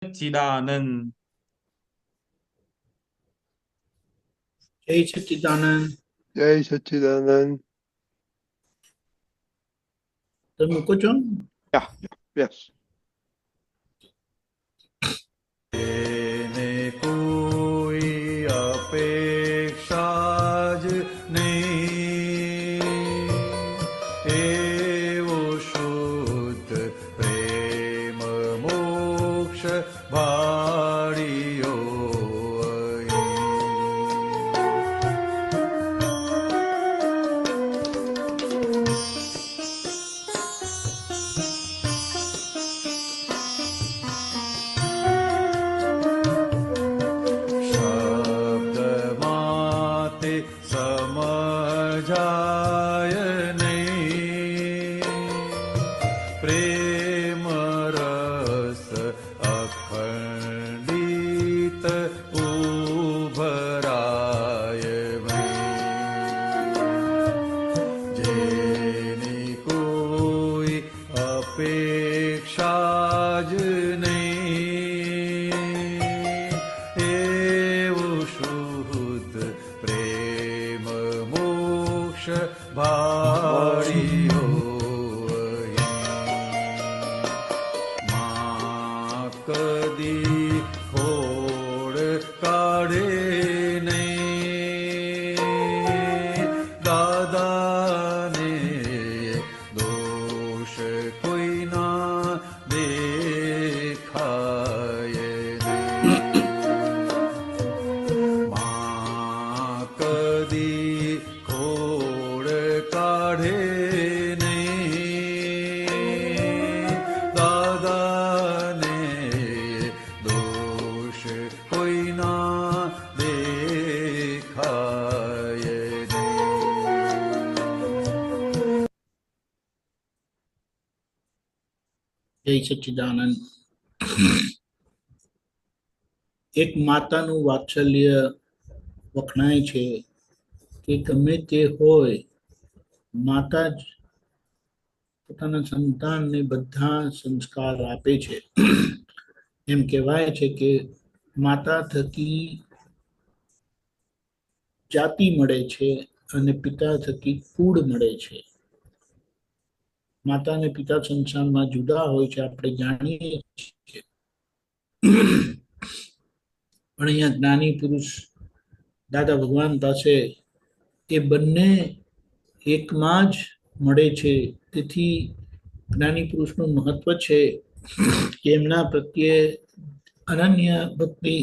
સચ્ચિદાનંદ. જય સચ્ચિદાનંદ. જય સચ્ચિદાનંદ. તમે મૂકો છો? યસ. કોઈ અપેક્ષા જ નહીં, એવો શુદ્ધ પ્રેમ મોક્ષ ભાળ્યો સમજાય નહીં, પ્રેમ રસ અખંડિત ઉભરાય જેની કોઈ અપેક્ષા જ નહીં, એવું શુદ્ધ પ્રેમ મોક્ષ ભાળ્યો માં કદી ખોડ કાઢે નહીં, દાદાને દોષ કોઈના દેખાય નહીં, માં કદી ખોડ કાઢે નહીં, દાદાને દોષ કોઈના દેખાય નહીં. જય સચ્ચિદાનંદ. એક માતાનું વાત્સલ્ય વખણાય છે કે ગમે તે હોય, માતા જ પોતાના સંતાનને બધા સંસ્કાર આપે છે. એમ કહેવાય છે કે માતા થકી જાતિ મળે છે અને પિતા થકી કુળ મળે છે. માતા અને પિતા સંસારમાં જુદા હોય છે, આપણે જાણીએ છીએ. પણ અહીંયા જ્ઞાની પુરુષ દાદા ભગવાન પાસે એ બંને એકમાં જ મળે છે. તેથી જ્ઞાની પુરુષનું મહત્વ છે કે એમના પ્રત્યે અનન્ય ભક્તિ,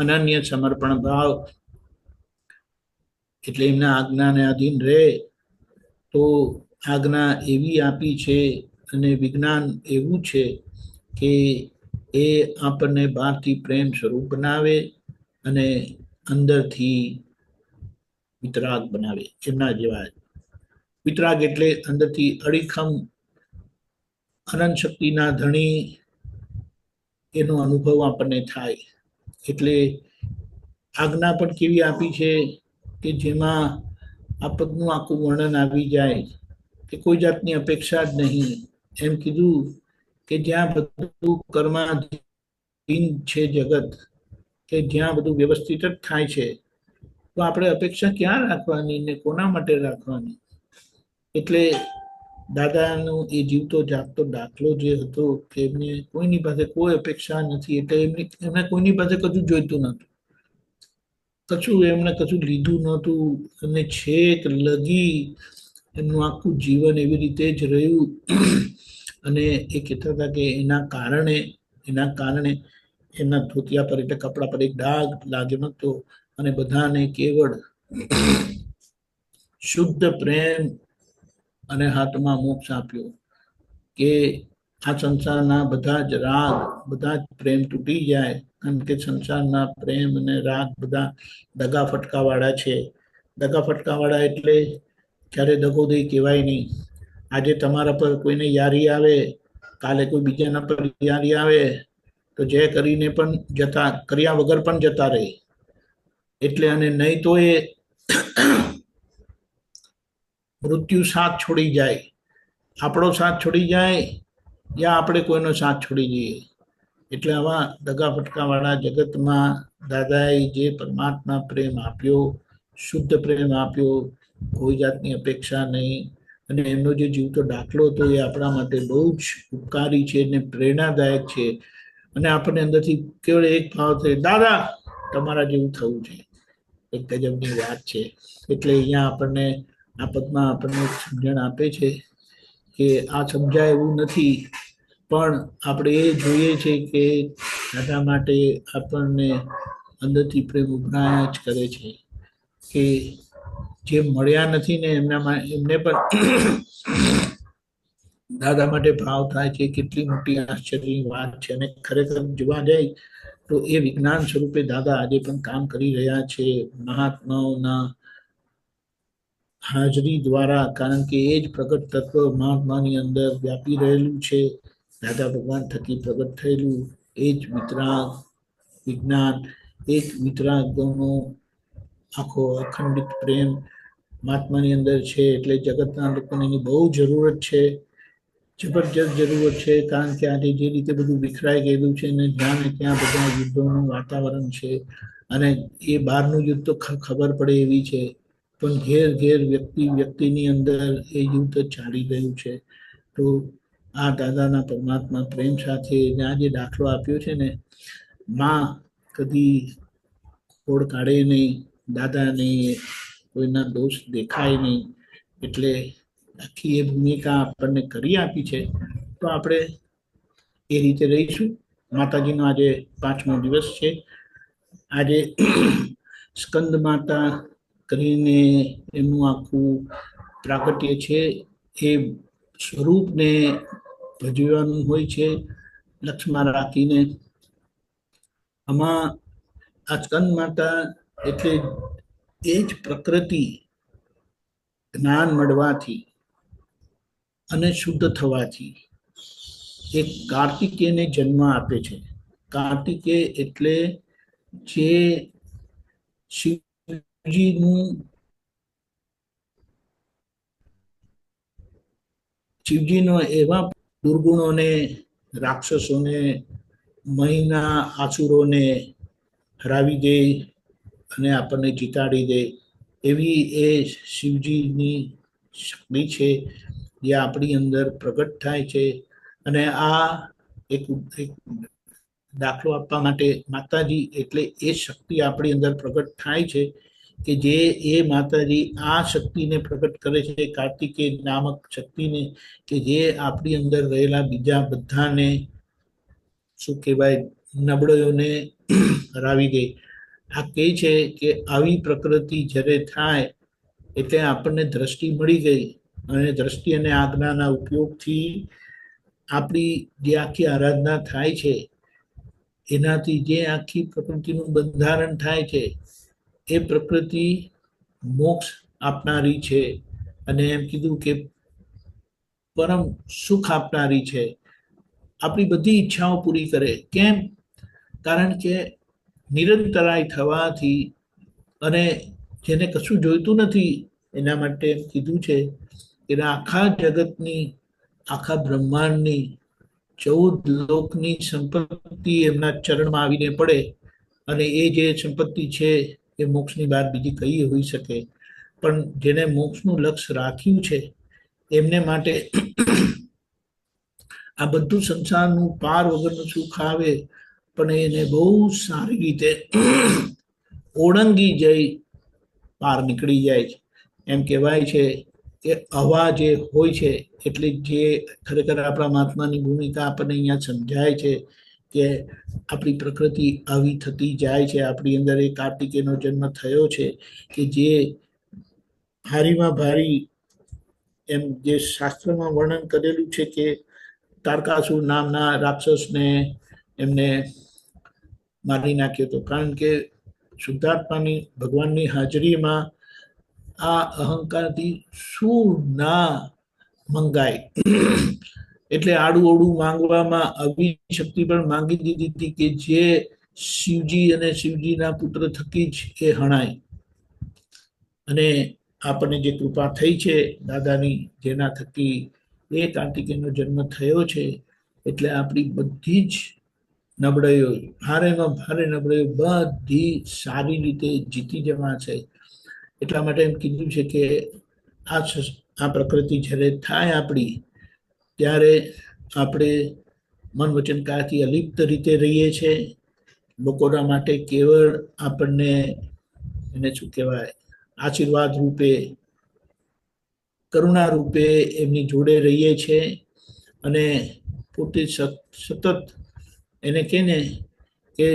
અનન્ય સમર્પણ ભાવ, એટલે એમના આજ્ઞાને આધીન રહે તો આજ્ઞા એવી આપી છે અને વિજ્ઞાન એવું છે કે એ આપણને બહારથી પ્રેમ સ્વરૂપ બનાવે અને અંદરથી વિતરાગ બનાવે. એમના જેવા વિતરાગ એટલે અંદરથી અડીખમ અનંત શક્તિના ધણી એનો અનુભવ આપણને થાય. એટલે આજ્ઞા પણ કેવી આપી છે કે જેમાં આ પદનું આખું વર્ણન આવી જાય કે કોઈ જાતની અપેક્ષા જ નહીં. એમ કીધું કે જ્યાં બધું કર્માધીન છે જગત, કે જ્યાં બધું વ્યવસ્થિત જ થાય છે, તો આપણે અપેક્ષા ક્યાં રાખવાની ને કોના માટે રાખવાની? એટલે દાદાનો એ જીવતો જાગતો દાખલો જે હતો કે એમને કોઈની પાસે કોઈ અપેક્ષા નથી, એટલે એમને કોઈની પાસે કશું જોઈતું નહોતું, કશું એમણે કશું લીધું નહોતું, અને છેક લગી એમનું આખું જીવન એવી રીતે જ રહ્યું. અને એ કહેતા હતા કે એના કારણે એમના ધોતિયા પર એટલે કપડા પર એક ડાઘ લાગ્યો નહોતો, અને બધાને કેવળ શુદ્ધ પ્રેમ અને હાથમાં મોક્ષ આપ્યો કે આ સંસારના બધા જ રાગ, બધા જ પ્રેમ તૂટી જાય. કારણ કે સંસારના પ્રેમ અને રાગ બધા દગા ફટકાવાળા છે. દગા ફટકાવાળા એટલે ક્યારે દગોદઈ કહેવાય નહીં. આજે તમારા પર કોઈને યારી આવે, કાલે કોઈ બીજાના પર યારી આવે તો જે કરીને પણ જતા, કર્યા વગર પણ જતા રહે. એટલે અને નહીં તો એ મૃત્યુ સાથ છોડી જાય, આપણો સાથ છોડી જાય યા આપણે કોઈનો સાથ છોડી જઈએ. એટલે આવા દગા ફટકાવાળા જગતમાં દાદાએ જે પરમાત્મા પ્રેમ આપ્યો, શુદ્ધ પ્રેમ આપ્યો, કોઈ જાતની અપેક્ષા નહીં, અને એમનો જે જીવતો દાખલો હતો એ આપણા માટે બહુ જ ઉપકારી છે અને પ્રેરણાદાયક છે. અને આપણને અંદરથી કેવળ એક ભાવ થાય, દાદા તમારા જેવું થવું છે. એક ગજબની વાત છે. એટલે અહીંયા આપણને આ પદમાં આપણને એક સમજણ આપે છે કે આ સમજાય એવું નથી, પણ આપણે એ જોઈએ છે કે દાદા માટે આપણને અંદરથી પ્રેમ ઉભરાયા જ કરે છે. કે જે મળ્યા નથી ને એમને પણ દાદા માટે ભાવ થાય છે. કેટલી મોટી આશ્ચર્યની વાત છે. અને ખરેખર જોવા જાય તો એ વિજ્ઞાન સ્વરૂપે દાદા આજે પણ કામ કરી રહ્યા છે મહાત્માઓના હાજરી દ્વારા, કારણ કે એ જ પ્રગટ તત્વ મહાત્માની અંદર વ્યાપી રહેલું છે. દાદા ભગવાન થકી પ્રગટ થયેલું એ જ વિતરાગ વિજ્ઞાન, એ જ વિતરાગ ગૌનો આખો અખંડિત પ્રેમ મહાત્માની અંદર છે. એટલે જગતના લોકોને એની બહુ જરૂરત છે, જબરજસ્ત જરૂરત છે. કારણ કે આજે જે રીતે બધું વિખરાઈ ગયેલું છે ને જ્યાં ને ત્યાં બધા યુદ્ધોનું વાતાવરણ છે, અને એ બહારનું યુદ્ધ તો ખબર પડે એવી છે, પણ ઘેર ઘેર વ્યક્તિની અંદર એ યુદ્ધ ચાલી રહ્યું છે. તો આ દાદાના પરમાત્મા પ્રેમ સાથે આ જે દાખલો આપ્યો છે ને, માં કદી ખોડ કાઢે નહીં, દાદાને કોઈના દોષ દેખાય નહીં. એટલે આખી એ ભૂમિકા આપણને કરી આપી છે. તો આપણે એ રીતે રહીશું. માતાજીનો આજે 5મો દિવસ છે. આજે સ્કંદ માતા કરીને એમનું આખું પ્રાગટ્ય છે. એ સ્વરૂપને ભજવવાનું હોય છે લક્ષ્યમાં રાખીને. આમાં આ સ્કંદ માતા એટલે એ જ પ્રકૃતિ જ્ઞાન મળવાથી અને શુદ્ધ થવાથી એક કાર્તિકેયને જન્મ આપે છે. કાર્તિકેય એટલે જે શિવજીનો એવા દુર્ગુણોને, રાક્ષસોને, મહીના આસુરોને હરાવી દે અને આપણને જીતાડી દે એવી એ શિવજીની શક્તિ છે જે આપણી અંદર પ્રગટ થાય છે. અને આ એક દાખલો આપવા માટે માતાજી એટલે એ શક્તિ આપણી અંદર પ્રગટ થાય છે કે જે એ માતાજી આ શક્તિને પ્રગટ કરે છે, કાર્તિકેય નામક શક્તિને, કે જે આપણી અંદર રહેલા બીજા બધાને શું કહેવાય નબળોને હરાવી દે. આ કહે છે કે આવી પ્રકૃતિ જ્યારે થાય એટલે આપણને દ્રષ્ટિ મળી ગઈ, અને દ્રષ્ટિ અને આજ્ઞાના ઉપયોગથી આપણી જે આખી આરાધના થાય છે એનાથી જે આખી પ્રકૃતિનું બંધારણ થાય છે એ પ્રકૃતિ મોક્ષ આપનારી છે. અને એમ કીધું કે પરમ સુખ આપનારી છે. આપણી બધી ઈચ્છાઓ પૂરી કરે. કેમ? કારણ કે નિરંતરાય થવાથી, અને જેને કશું જોઈતું નથી એના માટે કીધું છે કે આખા જગતની, આખા બ્રહ્માંડની 14 લોકની સંપત્તિ એમના ચરણમાં આવીને પડે, અને એ જે સંપત્તિ છે એ મોક્ષની બહાર બીજી કઈ હોઈ શકે. પણ જેને મોક્ષનું લક્ષ્ય રાખ્યું છે એમને માટે આ બધું સંસારનું પાર વગરનું સુખ આવે પણ એને બહુ સારી રીતે ઓળંગી જઈ પાર નીકળી જાય છે. એમ કહેવાય છે કે હવા જે હોય છે, એટલે જે ખરેખર આપણા મહાત્માની ભૂમિકા આપણને અહીંયા સમજાય છે કે આપણી પ્રકૃતિ આવી થતી જાય છે. આપણી અંદર એ કાર્તિકેયનો જન્મ થયો છે કે જે ભારીમાં ભારી, એમ જે શાસ્ત્રમાં વર્ણન કરેલું છે કે તારકાસુર નામના રાક્ષસને એમને મારી નાખ્યો હતો. કારણ કે શુદ્ધાત્માની ભગવાનની હાજરીમાં આ અહંકારથી શું ના મંગાય. એટલે આડું અવડું માંગવામાં આવી શક્તિ પણ માંગી દીધી હતી કે જે શિવજી અને શિવજીના પુત્ર થકી જ એ હણાય. અને આપણને જે કૃપા થઈ છે દાદાની, જેના થકી એ કાર્તિકેયનો જન્મ થયો છે, એટલે આપણી બધી જ નબળાઈઓ, ભારેમાં ભારે નબળાઈઓ બધી સારી રીતે જીતી જવા છે. એટલા માટે એમ કીધું છે કે આ પ્રકૃતિ જ્યારે થાય આપણી, ત્યારે આપણે મન વચન કાયાથી અલિપ્ત રીતે રહીએ છીએ. લોકોના માટે કેવળ આપણને એને શું કહેવાય, આશીર્વાદ રૂપે, કરુણા રૂપે એમની જોડે રહીએ છીએ અને પોતે સતત એને કહે ને કે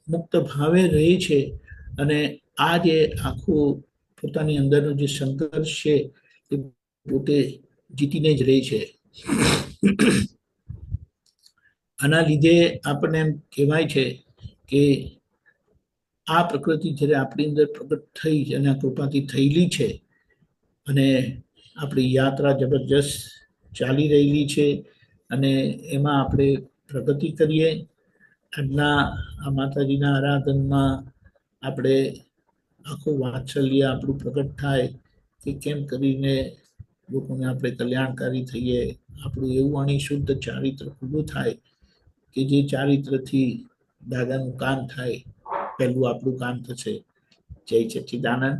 મુક્ત ભાવે રહે છે. અને આ જે આખું પોતાની અંદરનો જે સંઘર્ષ છે એ પોતે જીતીને જ રહે છે. આના લીધે આપણને એમ કહેવાય છે કે આ પ્રકૃતિ જ્યારે આપણી અંદર પ્રગટ થઈ અને આ કૃપાથી થયેલી છે અને આપણી યાત્રા જબરજસ્ત ચાલી રહેલી છે અને એમાં આપણે પ્રગતિ કરીએ. આજના આ માતાજીના આરાધનમાં આપણે આખું વાત્સલ્ય આપણું પ્રગટ થાય કે કેમ કરીને લોકોને આપણે કલ્યાણકારી થઈએ, આપણું એવું અણિશુદ્ધ ચારિત્ર ઊભું થાય કે જે ચારિત્રથી દાદાનું કામ થાય, પહેલું આપણું કામ થશે. જય સચ્ચિદાનંદ.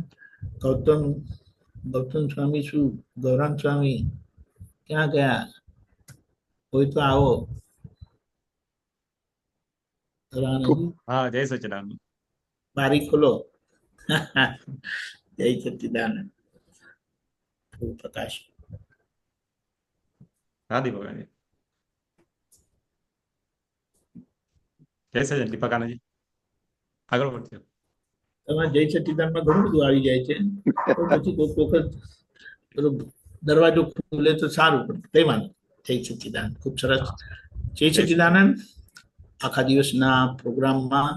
ગૌતમ સ્વામી શું, ગૌરાંગ સ્વામી ક્યાં ગયા? કોઈ તો આવો. હા, જય સચ્ચિદાનંદ. બારી ખોલો. જય સચ્ચિદાનંદ. પ્રકાશ. રાધી ભગવાન. જય સચ્ચિદાનંદ. દીપક આનંદજી આગળ વધજો. તમારે જય સચ્ચિદાનંદમાં ઘણું બધું આવી જાય છે, તો પછી કોઈક વખત પેલો દરવાજો ખુલે તો સારું, પણ કઈ વાંધો. જય સચ્ચિદાનંદ. ખૂબ સરસ. જય સચ્ચિદાનંદ. આખા દિવસના પ્રોગ્રામમાં